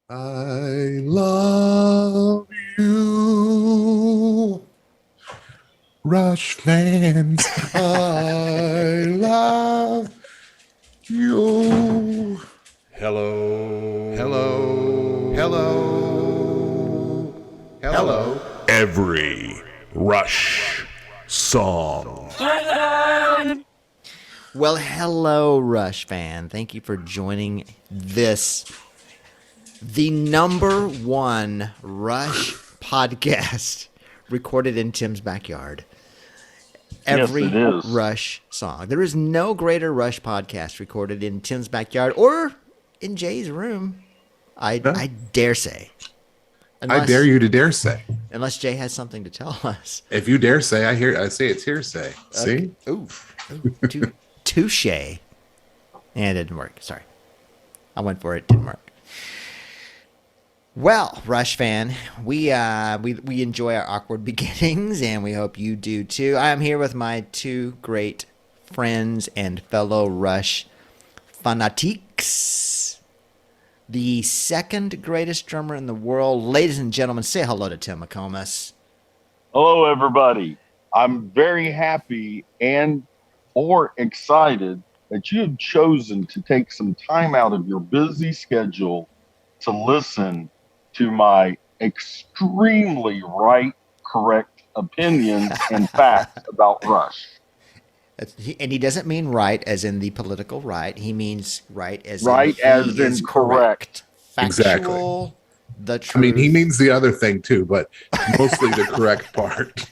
I love you, Rush fans. I love you. Hello. Hello. Hello. Hello. Every Rush song. Well, hello, Rush fan. Thank you for joining the number one Rush podcast recorded in Tim's backyard. Every Yes, it is. Rush song. There is no greater Rush podcast recorded in Tim's backyard or in Jay's room. I dare say. I dare you to dare say. Unless Jay has something to tell us. If you dare say, I say it's hearsay. See? Ooh, touche. And it didn't work. Sorry. I went for it. Didn't work. Well, Rush fan, we enjoy our awkward beginnings, and we hope you do too. I am here with my two great friends and fellow Rush fanatiques. The second greatest drummer in the world. Ladies and gentlemen, say hello to Tim McComas. Hello, everybody. I'm very happy and or excited that you have chosen to take some time out of your busy schedule to listen to my extremely correct opinions and facts about Rush. And he doesn't mean right as in the political right. He means right as in correct. Factual, Exactly. The truth. I mean, he means the other thing too, but mostly the correct part.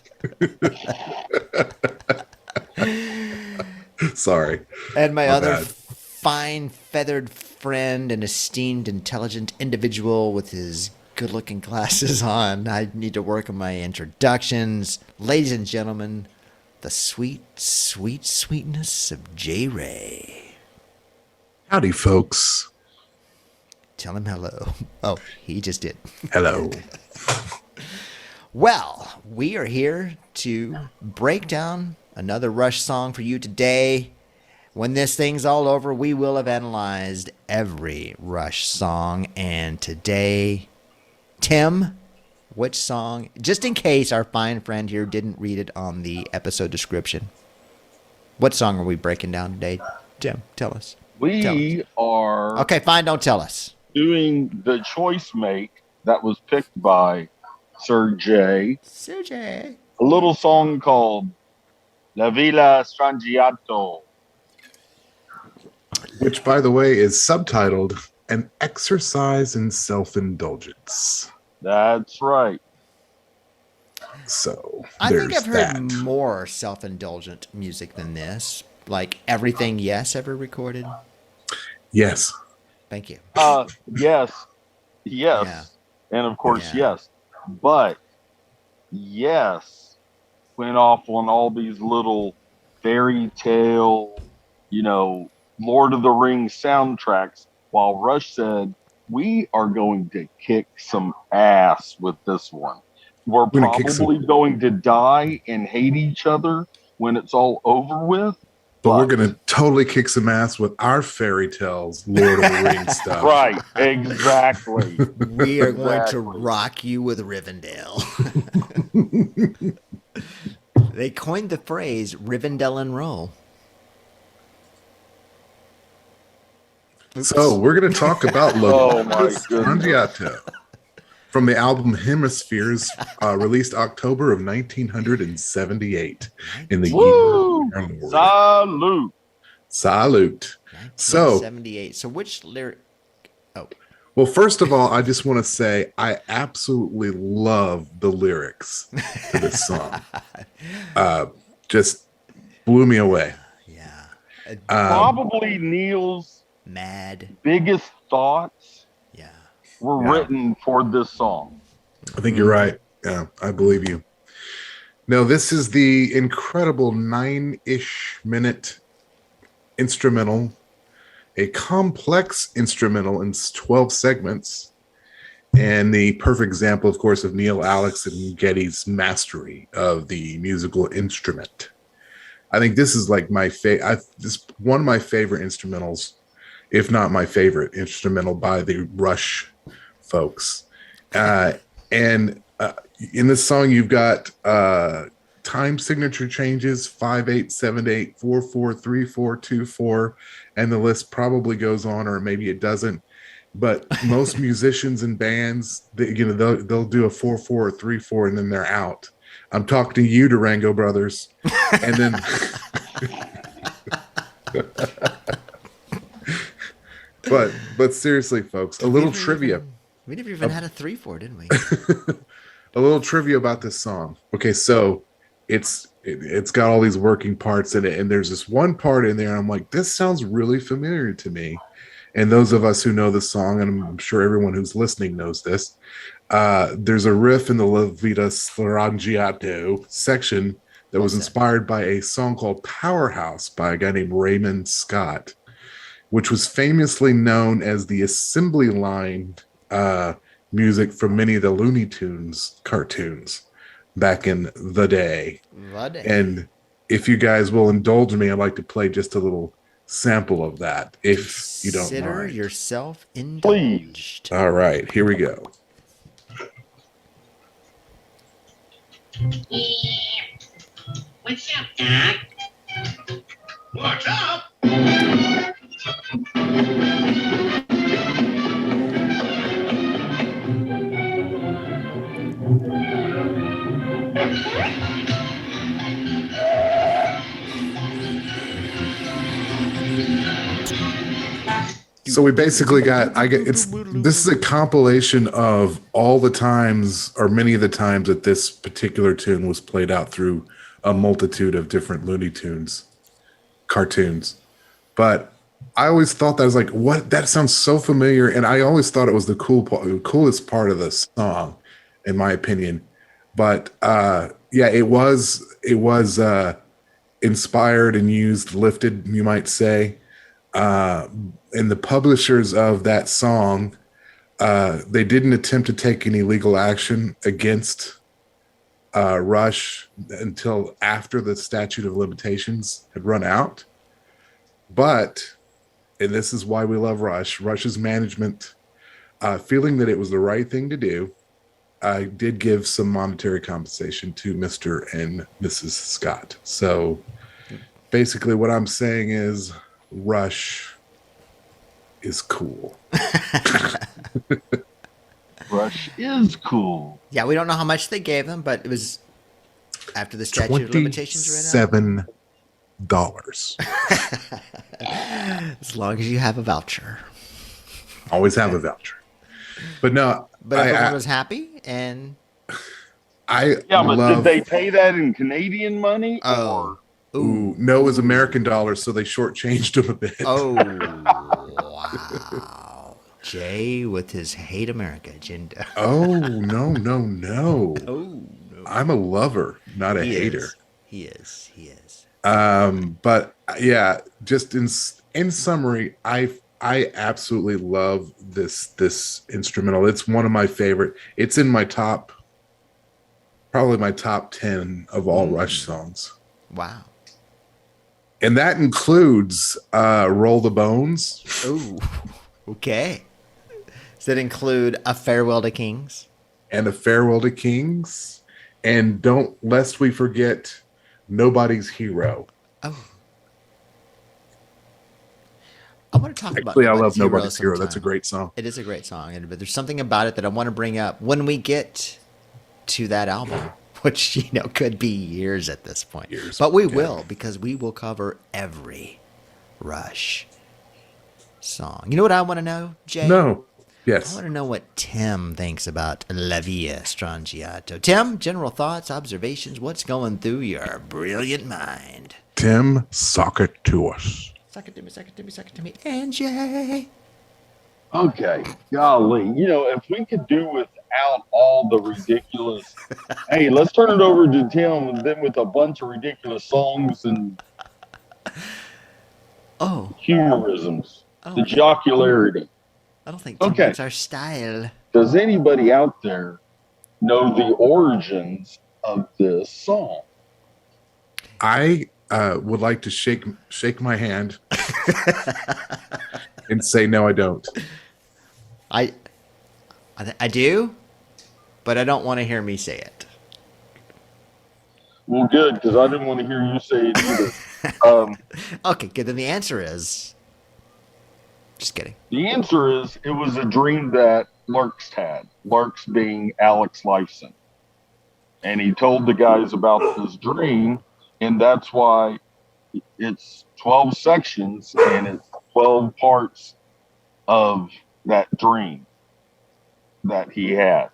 Sorry. And my other bad. fine feathered friend and esteemed intelligent individual with his good-looking glasses on. I need to work on my introductions. Ladies and gentlemen, the sweet, sweet sweetness of J. Ray. Howdy, folks. Tell him hello. Oh, he just did. Hello. Well, we are here to break down another Rush song for you today. When this thing's all over, we will have analyzed every Rush song. And today, Tim, which song, just in case our fine friend here didn't read it on the episode description, what song are we breaking down today? Tim, tell us. We are Okay, fine, don't tell us. doing the choice make that was picked by Sir J. Sergey. A little song called La Villa Strangiato. Which, by the way, is subtitled An Exercise in Self-Indulgence. That's right. So, I think there's I've heard that. more self-indulgent music than this. Like Everything Yes ever recorded. Yes. Thank you. Yes. Yeah. And of course, Yeah. yes. But yes went off on all these little fairy tale, Lord of the Rings soundtracks, while Rush said, we are going to kick some ass with this one. We're We're gonna kick probably going to die and hate each other when it's all over with. But we're going to totally kick some ass with our fairy tales, Lord of the Rings stuff. Right, exactly. We are going to Exactly. rock you with Rivendell. They coined the phrase Rivendell and roll. So, we're going to talk about Oh, my Villa goodness. Strangiato from the album Hemispheres, released October of 1978 in the Woo! year of our Lord. Salute. Salute. So, 1978. So which lyric? Oh, well, first of all, I just want to say I absolutely love the lyrics to this song. Just blew me away. yeah. Probably Neil's Mad. biggest thoughts Yeah. were Yeah. written for this song. I think you're right. Yeah, I believe you. Now, this is the incredible 9-ish minute instrumental, a complex instrumental in 12 segments, and the perfect example, of course, of Neil, Alex, and Geddy's mastery of the musical instrument. I think this is like this one of my favorite instrumentals, if not my favorite instrumental by the Rush folks. And in this song, you've got time signature changes 5/8, 7/8, 4/4, 3/4, 2/4, and the list probably goes on, or maybe it doesn't. But most musicians and bands, they'll do a 4/4 or 3/4, and then they're out. I'm talking to you, Durango Brothers, and then. But seriously, folks, a little trivia. We never even had a 3/4, didn't we? A little trivia about this song. Okay, so it's got all these working parts in it, and there's this one part in there, and I'm like, this sounds really familiar to me. And those of us who know the song, and I'm sure everyone who's listening knows this, there's a riff in the Villa Strangiato section that was inspired by a song called Powerhouse by a guy named Raymond Scott, which was famously known as the assembly line music from many of the Looney Tunes cartoons back in the day. And if you guys will indulge me, I'd like to play just a little sample of that, if you don't mind. Consider yourself indulged. All right, here we go. What's up, Doc? What's up? So we basically this is a compilation of all the times, or many of the times, that this particular tune was played out through a multitude of different Looney Tunes cartoons. But I always thought that, I was like, what? That sounds so familiar. And I always thought it was the coolest part of the song, in my opinion. But yeah, it was inspired and lifted, you might say. And the publishers of that song, they didn't attempt to take any legal action against Rush until after the statute of limitations had run out. But, and this is why we love Rush's management, feeling that it was the right thing to do, did give some monetary compensation to Mr. and Mrs. Scott. So basically what I'm saying is Rush is cool. Rush is cool. Yeah, we don't know how much they gave them, but it was after the statute of limitations ran out. $7. As long as you have a voucher. Always have a voucher. But no, But everyone was happy, and did they pay that in Canadian money? Oh. Ooh, no, it was American dollars, so they shortchanged him a bit. Oh, wow. Jay with his hate America agenda. Oh, no. Oh, no. I'm a lover, not a hater. He is. But yeah, just in summary, I absolutely love this instrumental. It's one of my favorite. It's in my probably my top 10 of all Rush songs. Wow. And that includes Roll the Bones. Oh, okay. Does that include A Farewell to Kings? And A Farewell to Kings. And lest we forget Nobody's Hero. Oh. I want to talk about Actually, I love Nobody's Hero. That's a great song. It is a great song, but there's something about it that I want to bring up when we get to that album, which, could be years at this point. But we will, because we will cover every Rush song. You know what I want to know, Jay? No. Yes. I want to know what Tim thinks about La Villa Strangiato. Tim, general thoughts, observations, what's going through your brilliant mind? Tim, sock it to us. Suck it to me. And Jay. Okay, golly. If we could do without all the ridiculous, hey, let's turn it over to Tim, and then with a bunch of ridiculous songs and humorisms, the jocularity. I don't think that's our style. Does anybody out there know the origins of this song? I would like to shake my hand and say no, I don't. I do, but I don't want to hear me say it. Well, good, because I didn't want to hear you say it either. Okay, good. Then the answer is. Just kidding. The answer is it was a dream that Lurks had. Lurks being Alex Lifeson. And he told the guys about this dream, and that's why it's 12 sections and it's 12 parts of that dream that he had.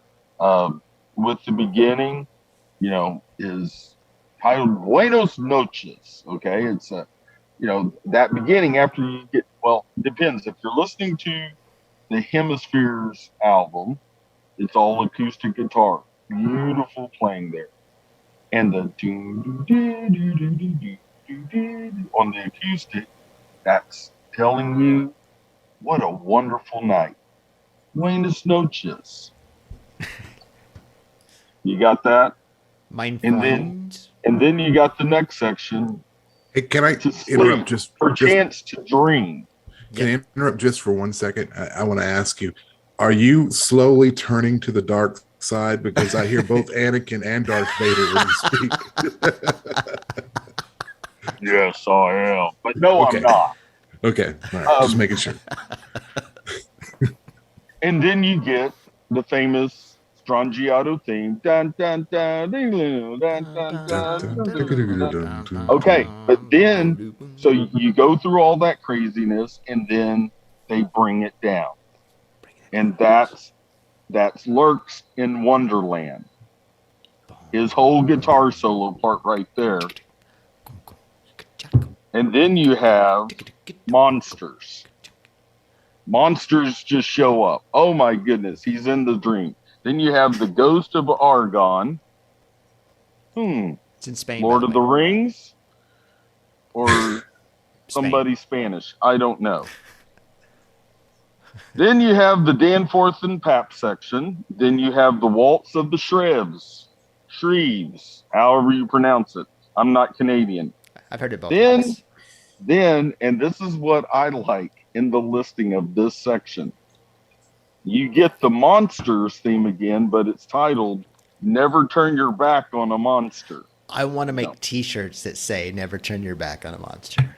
With the beginning, is titled Buenos Noches. Okay, it's that beginning after you get, well, it depends. If you're listening to the Hemispheres album, it's all acoustic guitar, beautiful playing there, and the on the acoustic, that's telling you what a wonderful night. Buenos noches. You got that? Mein And Freund. then you got the next section. Hey, can I To sleep, interrupt just for chance to dream. Can I interrupt just for 1 second? I want to ask you, are you slowly turning to the dark side? Because I hear both Anakin and Darth Vader when you speak. Yes, I am. But no, Okay. I'm not. Okay. All right. Just making sure. And then you get the famous Strangiato theme. Dun, dun, dun, ding, ding, dun, dun, dun, dun. Okay, but then, so you go through all that craziness, and then they bring it down. And that's Lurks in Wonderland. His whole guitar solo part right there. And then you have Monsters. Monsters just show up. Oh my goodness, he's in the dream. Then you have the Ghost of Argon. It's in Spain. Lord by of the way. Rings? Or somebody Spanish. I don't know. Then you have the Danforth and Pap section. Then you have the Waltz of the Shreves. Shreves, however you pronounce it. I'm not Canadian. I've heard it both Then, ways. and this is what I like in the listing of this section. You get the Monsters theme again, but it's titled Never Turn Your Back on a Monster. I want to make T-shirts that say "Never turn your back on a monster."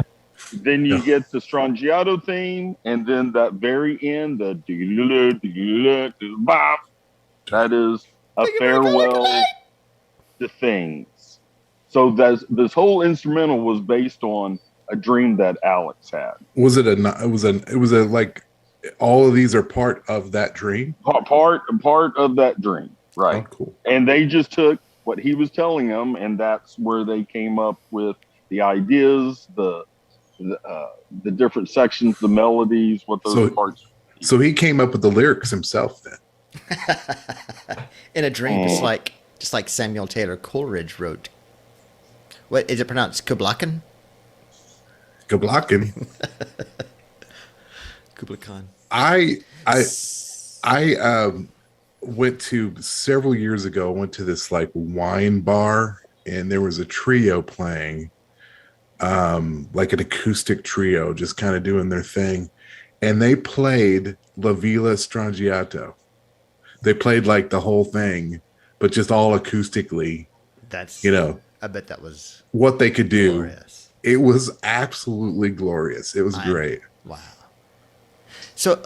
Then you get the Strangiato theme, and then that very end, the bop. That is a farewell to things. So this whole instrumental was based on a dream that Alex had. Was it a like all of these are part of that dream? Part of that dream, right? Oh, cool. And they just took what he was telling them, and that's where they came up with the ideas, the different sections, the melodies, what those parts. So he came up with the lyrics himself then. In a dream, just like Samuel Taylor Coleridge wrote. What is it pronounced? Kubla Khan? Kubla Khan. Kubla Khan. I went to several years ago. Went to this like wine bar, and there was a trio playing, like an acoustic trio, just kind of doing their thing, and they played La Villa Strangiato. They played like the whole thing, but just all acoustically. That's I bet that was what they could do. glorious. It was absolutely glorious. It was great. Wow. So,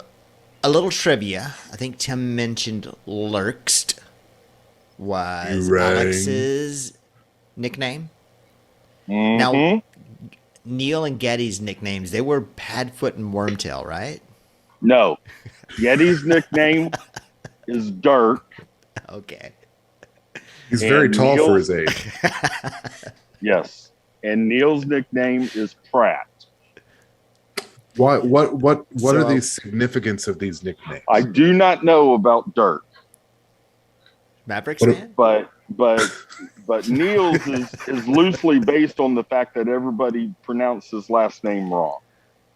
a little trivia. I think Tim mentioned Lurkst was Alex's nickname. Mm-hmm. Now, Neil and Geddy's nicknames, they were Padfoot and Wormtail, right? No. Yeti's nickname is Dirk. Okay. He's very tall for his age. Yes. And Neil's nickname is Pratt. What are the significance of these nicknames? I do not know about Dirk, Mavericks fan? but Neil's is loosely based on the fact that everybody pronounced his last name wrong.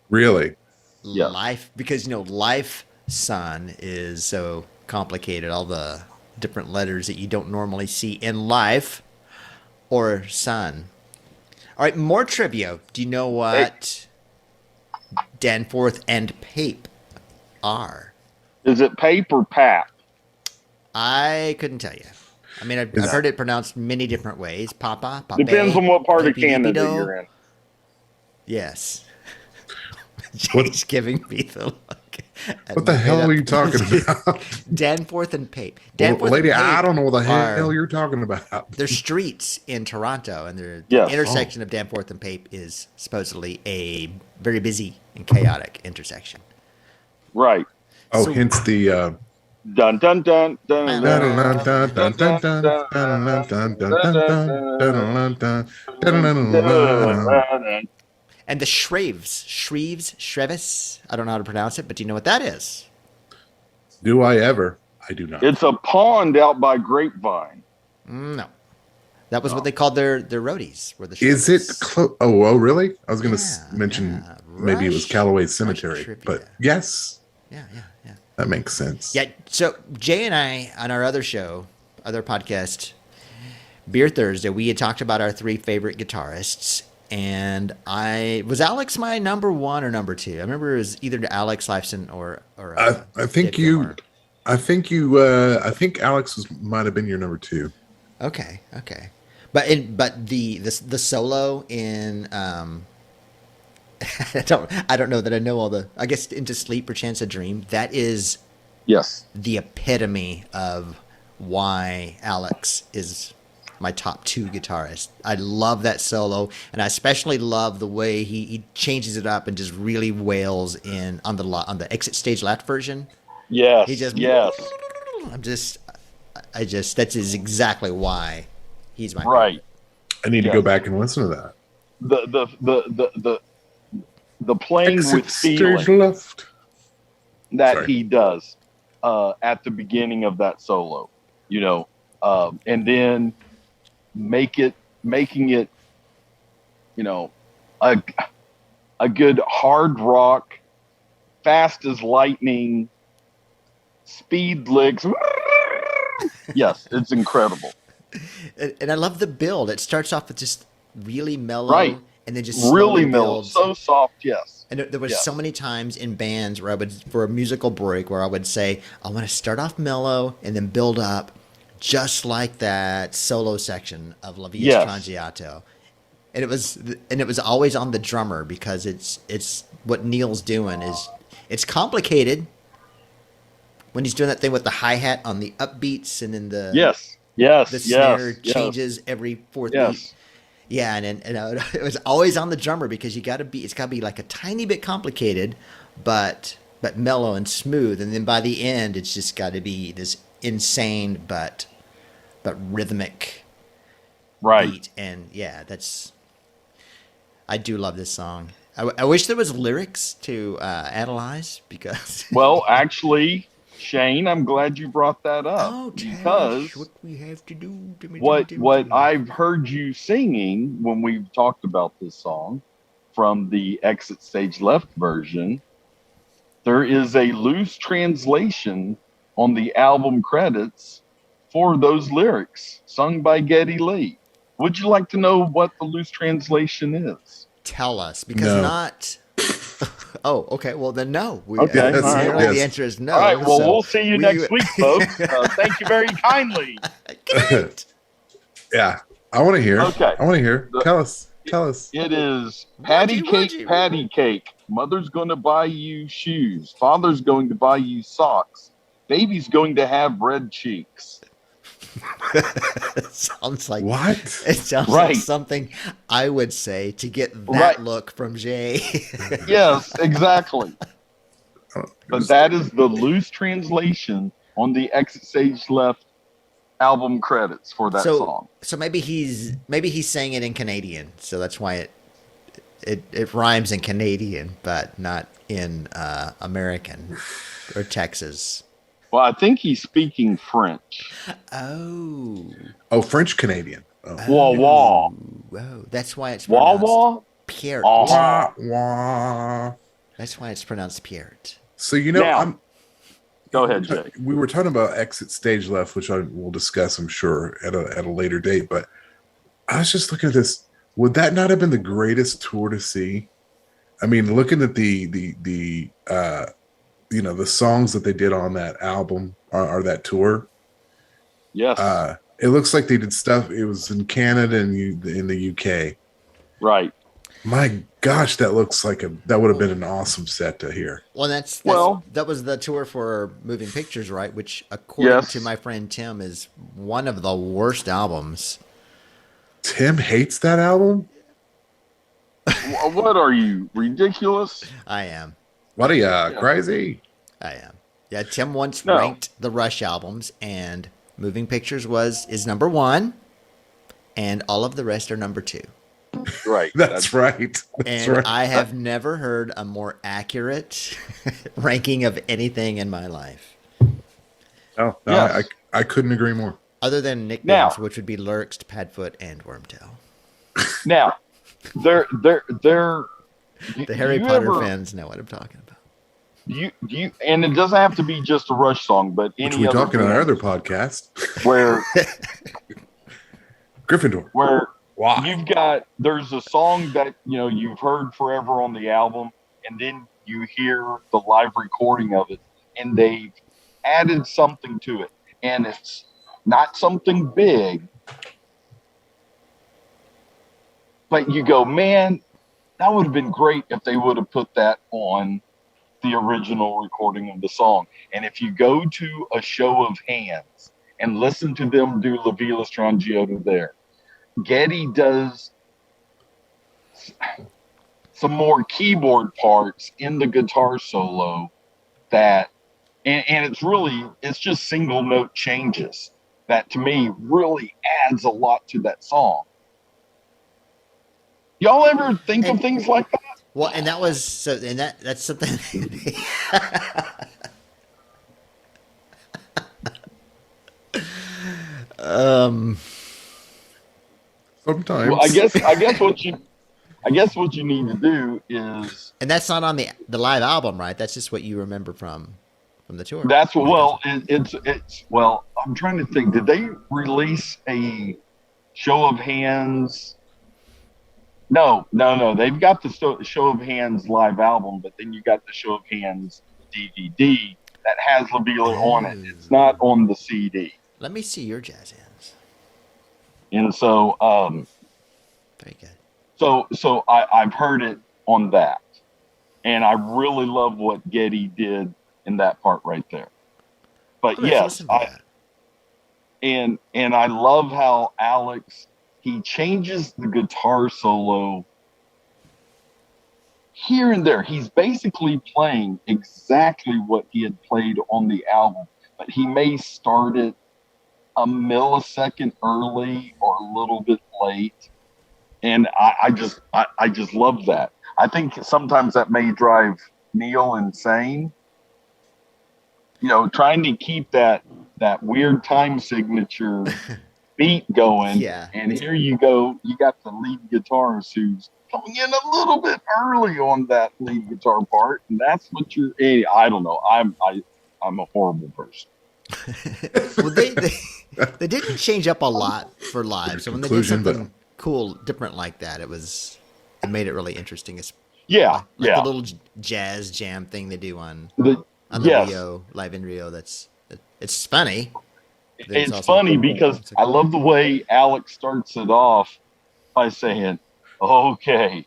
Really? Yeah. Life, because Life Son is so complicated. All the different letters that you don't normally see in Life or Son. All right, more trivia. Do you know what Danforth and Pape are? Is it Pape or Pap? I couldn't tell you. I mean, I've heard it pronounced many different ways. Papa, Pape, Depends on what part of Pepe, Canada Lipido. you're in. Yes. Jay's giving me the look. What the hell are you talking about? Danforth and Pape. Well, Danforth lady, and Pape I don't know what the are- hell you're talking about. They're streets in Toronto, and the Yes. intersection of Danforth and Pape is supposedly a very busy and chaotic intersection. Right. Oh, So- hence the Dun dun dun dun dun dun dun dun dun dun dun dun dun dun dun dun dun dun. And the Shreves, I don't know how to pronounce it, but do you know what that is? Do I ever? I do not. It's a pond out by Grapevine. No. That was what they called their roadies. Were the Is it Shreves. close? Oh, really? I was going to Yeah, mention yeah. maybe it was Rush- Callaway Rush Cemetery, trivia. but yes, Yeah. that makes sense. Yeah, so Jay and I, on our other show, other podcast, Beer Thursday, we had talked about our 3 favorite guitarists, and was Alex my number 1 or number 2? I remember it was either Alex Lifeson or I think Dave you. Gilmour. I think Alex might have been your number 2. Okay. But the solo in I don't know that I know all the, I guess, Into Sleep or Chance a Dream, that is Yes. the epitome of why Alex is my top 2 guitarist. I love that solo, and I especially love the way he changes it up and just really wails on the exit stage left version. Yes. He just yes. I just that's is exactly why he's my Right. I need to Yes. go back and listen to that. The playing Exit with stage feeling left. that Sorry. he does at the beginning of that solo, and then making it, a good hard rock, fast as lightning, speed licks. Yes, it's incredible. And I love the build. It starts off with just really mellow, Right. and then just Really slowly mellow, builds. so soft. Yes. And there was Yes. so many times in bands where I would, for a musical break, where I would say, I want to start off mellow and then build up, just like that solo section of La Villa Yes. Strangiato. And it was always on the drummer, because it's what Neil's doing is, it's complicated when he's doing that thing with the hi-hat on the upbeats, and then the Yes. the snare yes. changes every fourth Yes. beat. Yeah, and it was always on the drummer, because it's got to be like a tiny bit complicated, but mellow and smooth. And then by the end, it's just got to be this insane but rhythmic Right. beat. And yeah, I do love this song. I wish there was lyrics to analyze, because Well, actually, Shane, I'm glad you brought that up, because what we have to do. what I've heard you singing when we've talked about this song from the Exit Stage Left version, there is a loose translation on the album credits for those lyrics sung by Geddy Lee. Would you like to know what the loose translation is? Tell us, because No. not. Oh, okay. Well, then no. Okay, all right. Apparently the Yes. answer is no. All right, well, so we'll see you next week, folks. Thank you very kindly. Great. Yeah, I want to hear. Okay. I want to hear. The- Tell us. It is patty What'd you- cake. Mother's going to buy you shoes. Father's going to buy you socks. Baby's going to have red cheeks. It sounds like What? It sounds Right. like something I would say to get that Right. look from Jay. Yes, exactly. Oh, But that is the loose translation on the Exit Stage Left album credits for that song. So maybe he's saying it in Canadian, so that's why it rhymes in Canadian, but not in American or Texas. Well, I think he's speaking French. Oh, French Canadian. Oh. Wah wah. whoa! That's why it's Wah pronounced wah. Pierre. Wah. Wah, wah. That's why it's pronounced Pierre. So Now- Go ahead, Jay. We were talking about Exit Stage Left, which I will discuss, I'm sure, at a later date. But I was just looking at this. Would that not have been the greatest tour to see? I mean, looking at the songs that they did on that album or that tour, Yes. It looks like they did stuff. It was in Canada and in the UK. Right. My gosh, that looks like that would have been an awesome set to hear. Well, that was the tour for Moving Pictures, right? Which, according to my friend Tim, is one of the worst albums. Tim hates that album? What are you, ridiculous? I am. What are you, crazy? I am. Yeah, Tim once ranked the Rush albums, and Moving Pictures is number 1, and all of the rest are number 2. Right. That's right. And right. I have never heard a more accurate ranking of anything in my life. Oh, no, yes. I couldn't agree more. Other than nicknames, which would be Lurks, Padfoot, and Wormtail. Now, they're the Harry Potter fans know what I'm talking about. You and it doesn't have to be just a Rush song, but any which we talk in our other podcast where Gryffindor, where there's a song that you've heard forever on the album, and then you hear the live recording of it, and they've added something to it, and it's not something big, but you go, man, that would have been great if they would have put that on the original recording of the song. And if you go to a show of hands and listen to them do La Villa Strangiato there, Geddy does some more keyboard parts in the guitar solo and it's just single note changes that to me really adds a lot to that song. Y'all ever think of things like that? Well, and that's something. Sometimes. Well, I guess what you need to do is, and that's not on the live album, right? That's just what you remember from the tour. That's it's I'm trying to think. Did they release a show of hands? No. They've got the show of hands live album, but then you got the show of hands DVD that has La Villa on it. It's not on the CD. Let me see your jazz hands. And so, very good. So I've heard it on that, and I really love what Geddy did in that part right there. But yes, and I love how Alex, he changes the guitar solo here and there. He's basically playing exactly what he had played on the album, but he may start it a millisecond early or a little bit late. And I just love that. I think sometimes that may drive Neil insane. Trying to keep that weird time signature beat going. Yeah. And here you go, you got the lead guitarist who's coming in a little bit early on that lead guitar part, and that's what I don't know. I'm a horrible person. Well, they didn't change up a lot for live. So when they did something cool, different like that, it made it really interesting. It's the little jazz jam thing they do on the Rio, live in Rio. It's funny. It's funny because I love the way Alex starts it off by saying, "Okay,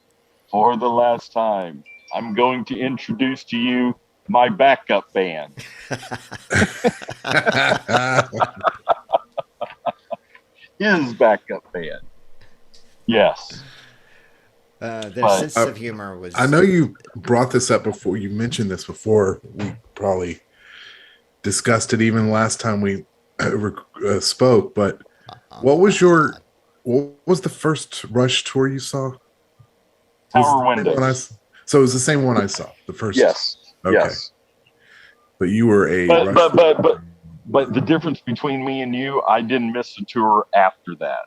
for the last time, I'm going to introduce to you my backup band." His backup band. Yes. Their sense of humor was... I know you brought this up before. You mentioned this before. We probably discussed it even last time we spoke, but what was the first Rush tour you saw? Tower Windows. So it was the same one I saw, the first. Yes. Okay. Yes. But you were but the difference between me and you, I didn't miss a tour after that.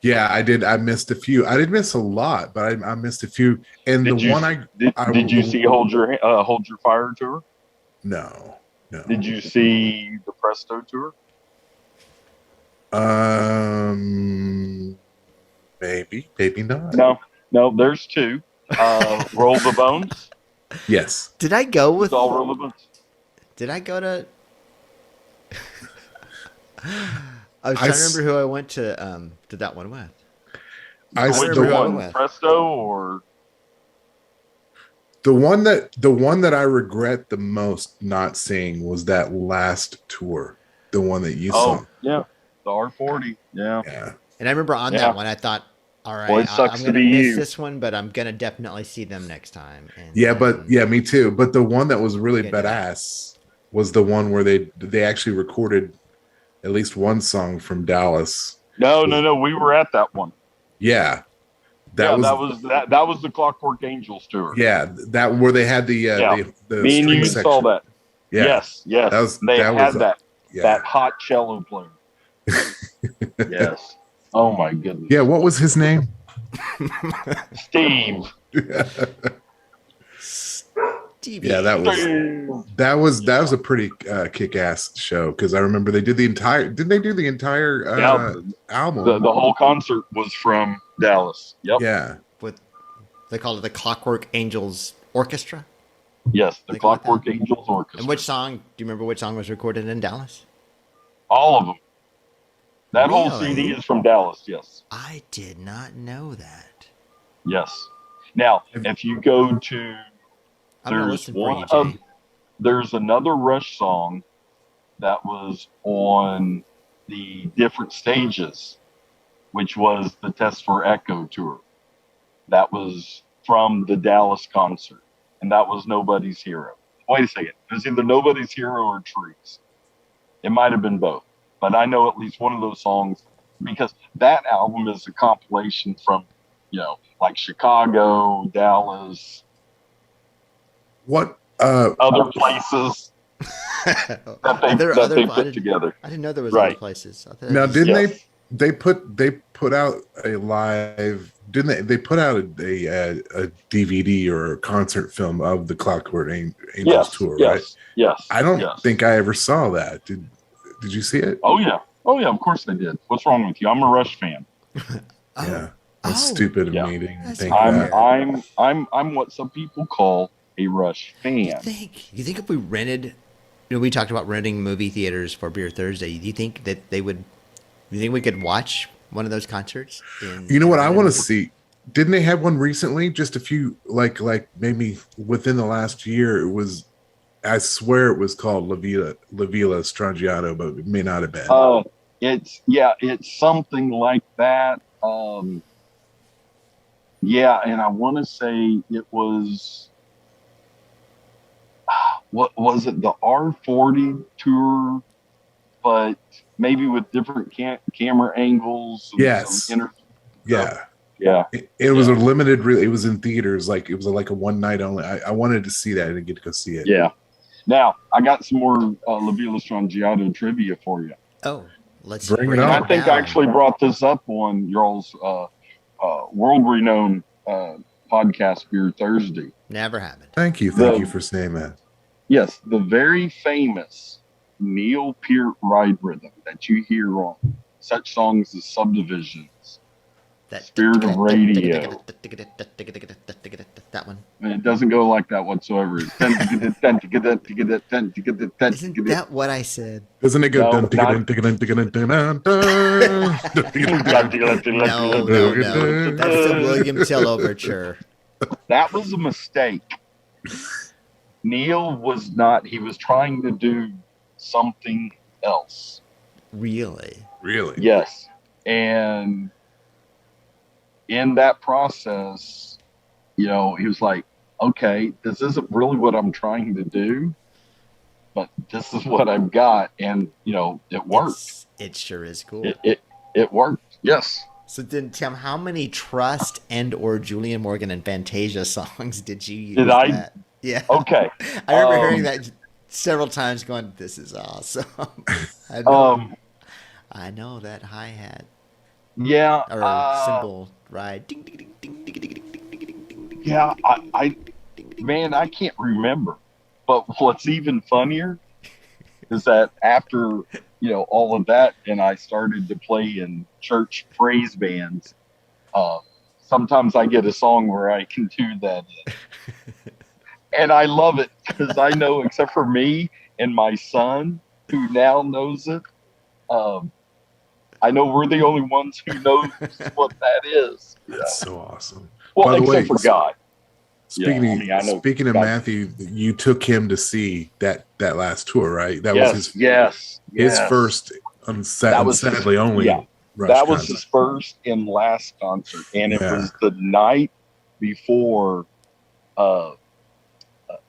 Yeah, I did. I missed a few. I didn't miss a lot, but I missed a few. And did you see Hold Your Fire tour? No. Did you see the Presto tour? Maybe not. No. There's two. Roll the Bones. Yes. Did I go with all Roll the Bones? Did I go to? I was trying to remember who I went to that one with. I don't Which remember who I one? went with. Presto or the one that I regret the most not seeing was that last tour, the one that you saw. yeah, the R40. Yeah. Yeah. And I remember on Yeah. that one, I thought, all right, Well, it sucks I'm to going to be miss you. this one, but I'm going to definitely see them next time. And Yeah, but yeah, me too. But the one that was really Good job. badass was the one where they actually recorded at least one song from Dallas. No. We were at that one. Yeah. That was the Clockwork Angels tour. Yeah, that where they had the Me and string you section. saw that. Yeah. Yes. That had was that that hot cello player. Yes. Oh my goodness. Yeah, what was his name? Steve. Stevie. Yeah, that was a pretty kick-ass show because I remember they did the entire. Didn't they do the entire album? The whole concert was from Dallas. Yep. Yeah. With they call it the Clockwork Angels Orchestra. Yes, the They call it Clockwork that? Angels Orchestra. And which song? Do you remember which song was recorded in Dallas? All of them. That whole Really? CD is from Dallas. Yes. I did not know that. Yes. Now, if you go to I'm gonna There's listen for you, one Jay. there's another Rush song that was on the Different Stages, which was the Test for Echo tour. That was from the Dallas concert, and that was Nobody's Hero. Wait a second. It was either Nobody's Hero or Trees. It might have been both, but I know at least one of those songs because that album is a compilation from, like Chicago, Dallas, What? other places that they put together. I didn't know there was Right. other places. I thought Now, it was- didn't Yes. they put out a live? Didn't they put out a DVD or a concert film of the Clockwork Angels Yes, tour? yes, Right? yes. I don't yes. think I ever saw that. Did you see it? Oh yeah, of course they did. What's wrong with you? I'm a Rush fan. Yeah, that's Oh. stupid of Yeah. me to That's think fine. that. I'm what some people call a Rush fan. You think if we rented, we talked about renting movie theaters for Beer Thursday. Do you think that they would? Do you think we could watch one of those concerts? You know what I want to see? Didn't they have one recently? Just a few, like maybe within the last year. It was, I swear it was called La Villa Strangiato, but it may not have been. It's something like that. And I want to say it was. What was it? The R40 tour, but maybe with different camera angles. And Yes. some Yeah. Yeah. It was a limited. It was in theaters. Like it was like a one night only. I wanted to see that. I didn't get to go see it. Yeah. Now I got some more La Villa Strangiato trivia for you. Oh, let's Bring it break on. And I think I down. actually brought this up on y'all's world-renowned podcast, Beer Thursday. Never happened. Thank you for saying that. Yes, the very famous Neil Peart ride rhythm that you hear on such songs as Subdivisions, That Spirit of Radio. That one. And it doesn't go like that whatsoever. It's Isn't that what I said? Doesn't it go? No, dun, not- dun, dun, dun, dun, dun, dun, dun. No. That's the William Tell overture. That was a mistake. Neil was not, he was trying to do something else. Really? Really? Yes. And in that process, he was like, okay, this isn't really what I'm trying to do, but this is what I've got. And, it worked. It sure is cool. It worked. Yes. So then, Tim, how many Trust and or Julian Morgan and Fantasia songs did you use? Did I? That? Yeah. Okay. I remember hearing that several times going, this is awesome. I know that hi-hat Yeah. or cymbal ride. Ding, ding, ding, ding, ding, ding, ding, ding, ding, ding, ding, ding, Yeah. ding. I can't remember. But what's even funnier is that after, all of that, and I started to play in church praise bands, sometimes I get a song where I can do that. And I love it because I know, except for me and my son, who now knows it, I know we're the only ones who knows what that is. That's so awesome. Well, By the except way, for God. Speaking of God. Matthew, you took him to see that last tour, right? That Yes, was yes. his first, sadly only. Yeah, Rush that was concert. his first and last concert, and it Yeah. was the night before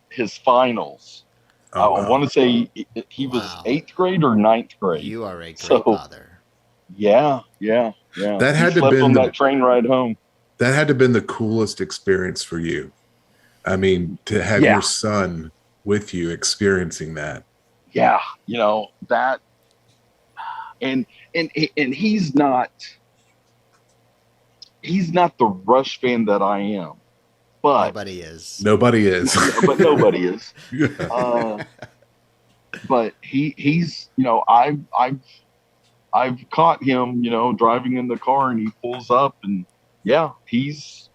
his finals. Oh, I wow. want to say he was Wow. 8th grade or 9th grade. You are a great So- father. Yeah. That He had to slept been on the- that train ride home. That had to have been the coolest experience for you. I mean, to have Yeah. your son with you experiencing that. Yeah, that, and he's not the Rush fan that I am, but Nobody is. Nobody is. but nobody is. Yeah. But he's I've caught him driving in the car, and he pulls up, and he's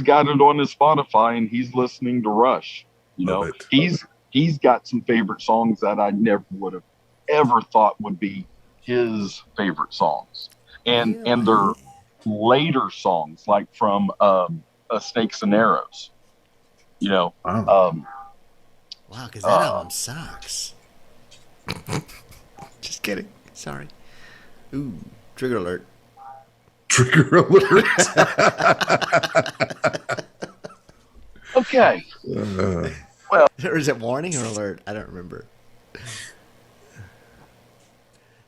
got it on his Spotify, and he's listening to Rush. Love it. He's got some favorite songs that I never would have ever thought would be his favorite songs, and they're later songs, like from Snakes and Arrows. Wow. Wow, because that album sucks. Just kidding. Sorry. Ooh, trigger alert. Trigger alert. Okay. Or is it warning or alert? I don't remember.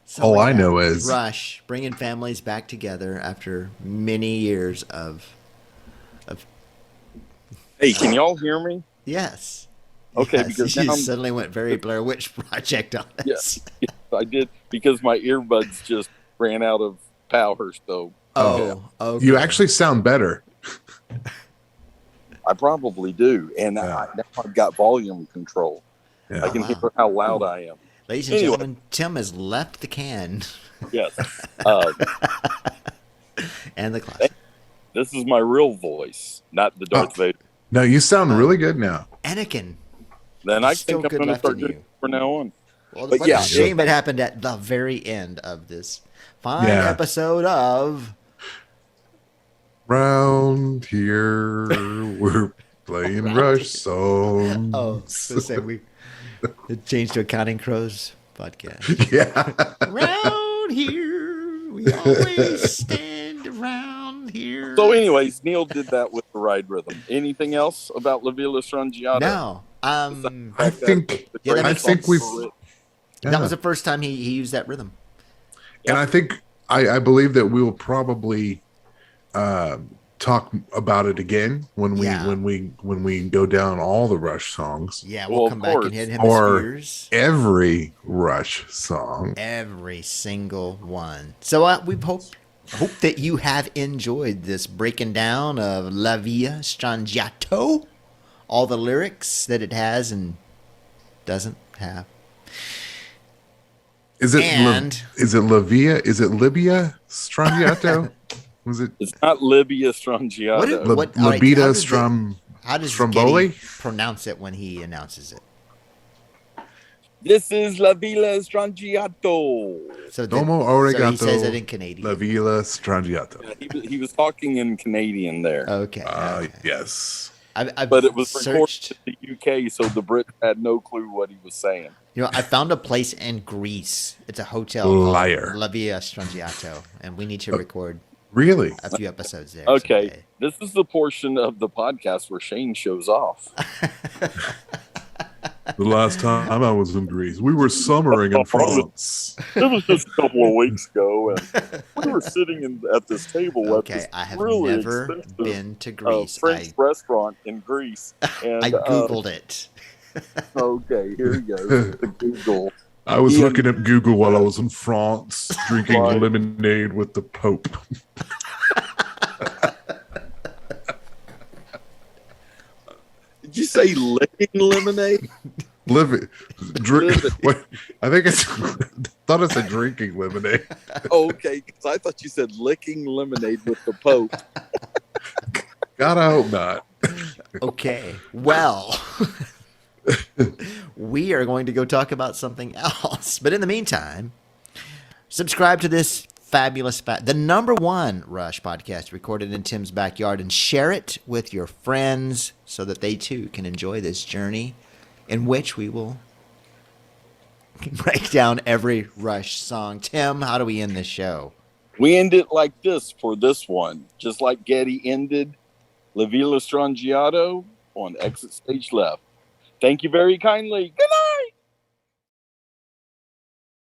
So All like I that. know is Rush bringing families back together after many years of. Hey, can y'all hear me? Yes. Okay, Yes, because you now suddenly went very Blair Witch Project on us. Yeah, I did, because my earbuds just ran out of power. So Oh, okay. you actually sound better. I probably do, and Yeah. now I've got volume control. Yeah. I can wow. hear how loud I am. Ladies and Anyway. gentlemen, Tim has left the can Yes, and the closet. this is my real voice, not the Darth Vader. No, you sound really good now. Anakin. Then I Still think I'm good going to left start in doing you. it from now on. Well, But what yeah. a shame it happened at the very end of this fine Yeah. episode of. Round here, we're playing Round Rush here. songs. Oh, so say we it changed to a Counting Crows podcast. Yeah. Round here, we always stand around here. So, anyways, Neil did that with the ride rhythm. Anything else about La Villa Strangiato? No, I think Yeah, that I makes think sense. we've that was the first time he used that rhythm. and I think I believe that we will probably talk about it again when we go down all the Rush songs. Yeah, Well, we'll of come back course. and hit Or- Hemispheres. Every Rush song. Every single one. So we hope that you have enjoyed this breaking down of La Villa Strangiato, all the lyrics that it has and doesn't have. Is it And- is it Livia? Is it Libya Strangiato? Was it It's not Libya Strangiato. What did- what- all right, Libida how does How does Stromboli? Geddy pronounce it when he announces it? This is La Villa Strangiato. So Domo so he arigato, says it in Canadian. La Villa Strangiato? He was talking in Canadian there. Okay. okay. Yes. I've But it was searched. recorded in the UK, so the Brits had no clue what he was saying. You know, I found a place in Greece. It's a hotel Liar. called La Villa Strangiato, and we need to record Really? a few episodes there. Okay, someday. this is the portion of the podcast where Shane shows off. The last time I was in Greece, we were summering in France. It was just a couple of weeks ago, and we were sitting at this table at Okay, this I have really never expensive been to Greece. French restaurant in Greece. And, I googled it. Okay, here you go. The Google. I was Ian- looking at Google while I was in France, drinking Right. lemonade with the Pope. Did you say licking lemonade? Living, drink. Living. Wait, I think it's. Thought it said drinking lemonade. Oh, okay, because I thought you said licking lemonade with the Pope. God, I hope not. Okay, well, we are going to go talk about something else. But in the meantime, Subscribe to this fabulous, the number one Rush podcast recorded in Tim's backyard, and share it with your friends so that they too can enjoy this journey in which we will break down every Rush song. Tim, how do we end this show? We end it like this for this one, just like Geddy ended La Villa Strangiato on Exit Stage Left. Thank you very kindly.